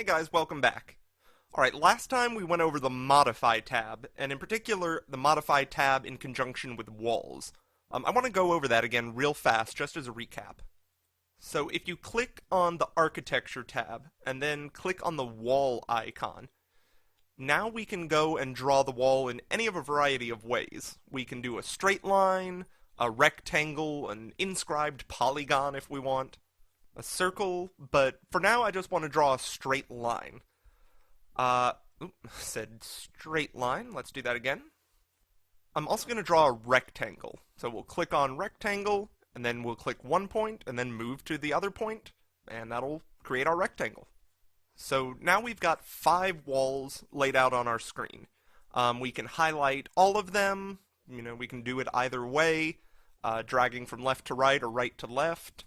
Hey guys, welcome back. Alright, last time we went over the Modify tab, and in particular, the Modify tab in conjunction with walls. I want to go over that again real fast, just as a recap. So if you click on the Architecture tab, and then click on the Wall icon, now we can go and draw the wall in any of a variety of ways. We can do a straight line, a rectangle, an inscribed polygon if we want, a circle, but for now I just want to draw a straight line. Said straight line. Let's do that again. I'm also going to draw a rectangle. So we'll click on rectangle, and then we'll click one point, and then move to the other point, and that'll create our rectangle. So now we've got 5 walls laid out on our screen. We can highlight all of them. We can do it either way, dragging from left to right or right to left.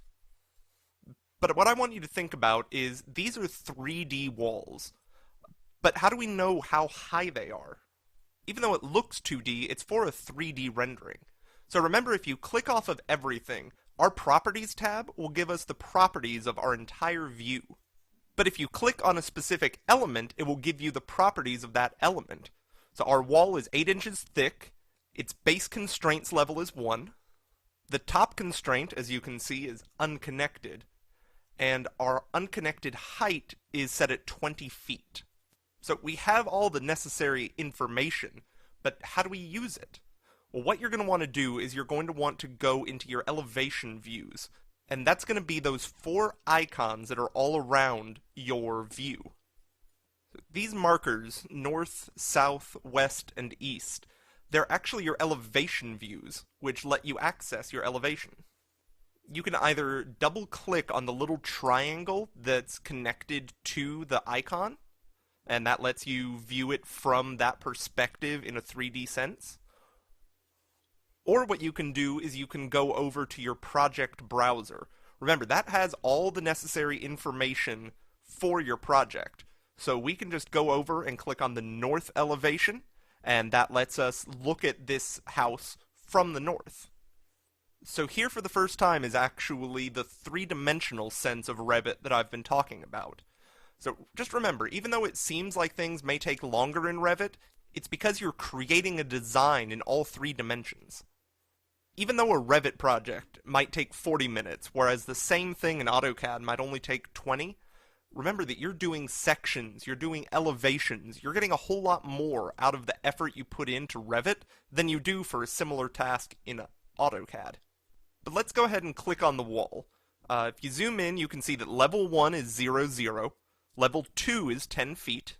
But what I want you to think about is these are 3D walls. But how do we know how high they are? Even though it looks 2D, it's for a 3D rendering. So remember, if you click off of everything, our Properties tab will give us the properties of our entire view. But if you click on a specific element, it will give you the properties of that element. So our wall is 8 inches thick, its base constraints level is 1, the top constraint, as you can see, is unconnected, and our unconnected height is set at 20 feet. So we have all the necessary information, but how do we use it? Well, what you're going to want to do is you're going to want to go into your elevation views, and that's going to be those 4 icons that are all around your view. These markers, north, south, west, and east, they're actually your elevation views, which let you access your elevation. You can either double-click on the little triangle that's connected to the icon, and that lets you view it from that perspective in a 3D sense. Or what you can do is you can go over to your project browser. Remember, that has all the necessary information for your project. So we can just go over and click on the north elevation, and that lets us look at this house from the north. So here for the first time is actually the 3-dimensional sense of Revit that I've been talking about. So just remember, even though it seems like things may take longer in Revit, it's because you're creating a design in all 3 dimensions. Even though a Revit project might take 40 minutes, whereas the same thing in AutoCAD might only take 20, remember that you're doing sections, you're doing elevations, you're getting a whole lot more out of the effort you put into Revit than you do for a similar task in AutoCAD. But let's go ahead and click on the wall. If you zoom in, you can see that level 1 is 0, 0. Level 2 is 10 feet.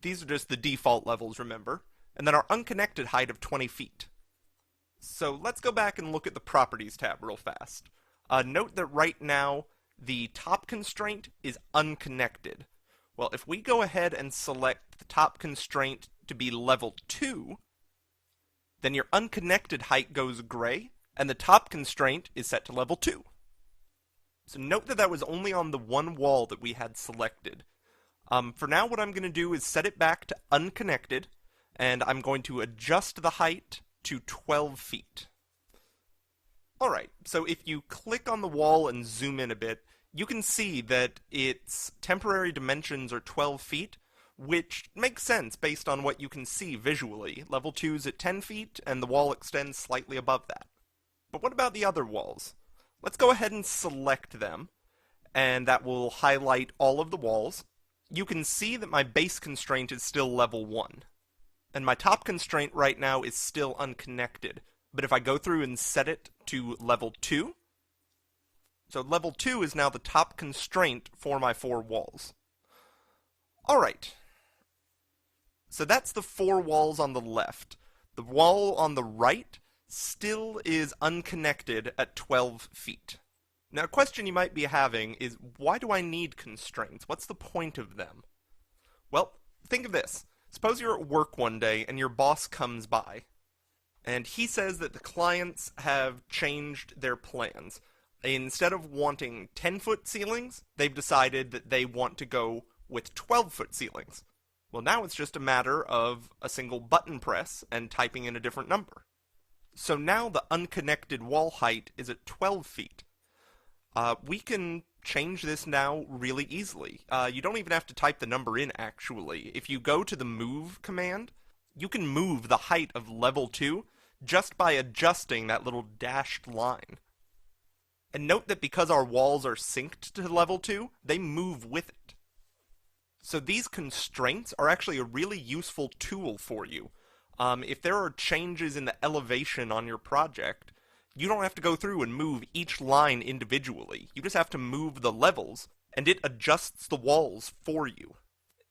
These are just the default levels, remember. And then our unconnected height of 20 feet. So let's go back and look at the Properties tab real fast. Note that right now, the top constraint is unconnected. Well, if we go ahead and select the top constraint to be level 2, then your unconnected height goes gray, and the top constraint is set to level 2. So note that that was only on the one wall that we had selected. For now, what I'm going to do is set it back to unconnected, and I'm going to adjust the height to 12 feet. Alright, so if you click on the wall and zoom in a bit, you can see that its temporary dimensions are 12 feet, which makes sense based on what you can see visually. Level 2 is at 10 feet, and the wall extends slightly above that. But what about the other walls? Let's go ahead and select them, and that will highlight all of the walls. You can see that my base constraint is still level 1, and my top constraint right now is still unconnected. But if I go through and set it to level 2, so level 2 is now the top constraint for my 4 walls. Alright, so that's the 4 walls on the left. The wall on the right still is unconnected at 12 feet. Now, a question you might be having is, why do I need constraints? What's the point of them? Well, think of this. Suppose you're at work one day and your boss comes by, and he says that the clients have changed their plans. Instead of wanting 10-foot ceilings, they've decided that they want to go with 12-foot ceilings. Well, now it's just a matter of a single button press and typing in a different number. So now the unconnected wall height is at 12 feet. We can change this now really easily. You don't even have to type the number in, actually. If you go to the move command, you can move the height of level 2 just by adjusting that little dashed line. And note that because our walls are synced to level 2, they move with it. So these constraints are actually a really useful tool for you. If there are changes in the elevation on your project, you don't have to go through and move each line individually. You just have to move the levels, and it adjusts the walls for you.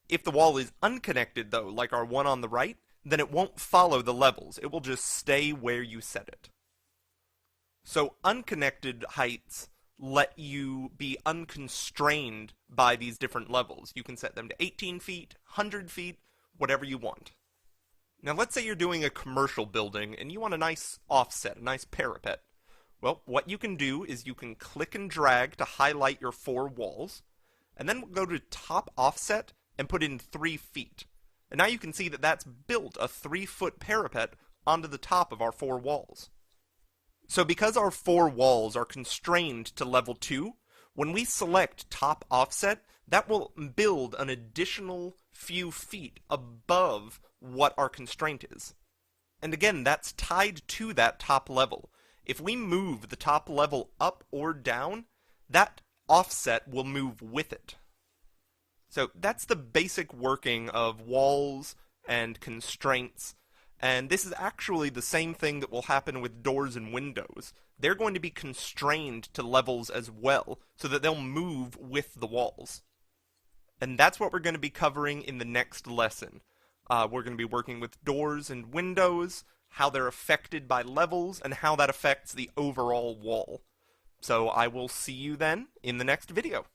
If the wall is unconnected, though, like our one on the right, then it won't follow the levels. It will just stay where you set it. So unconnected heights let you be unconstrained by these different levels. You can set them to 18 feet, 100 feet, whatever you want. Now let's say you're doing a commercial building and you want a nice offset, a nice parapet. Well, what you can do is you can click and drag to highlight your 4 walls, and then we'll go to top offset and put in 3 feet. And now you can see that that's built a 3-foot parapet onto the top of our 4 walls. So because our 4 walls are constrained to level 2, when we select top offset, that will build an additional few feet above what our constraint is. And again, that's tied to that top level. If we move the top level up or down, that offset will move with it. So that's the basic working of walls and constraints, and this is actually the same thing that will happen with doors and windows. They're going to be constrained to levels as well, so that they'll move with the walls. And that's what we're going to be covering in the next lesson. We're going to be working with doors and windows, how they're affected by levels, and how that affects the overall wall. So I will see you then in the next video.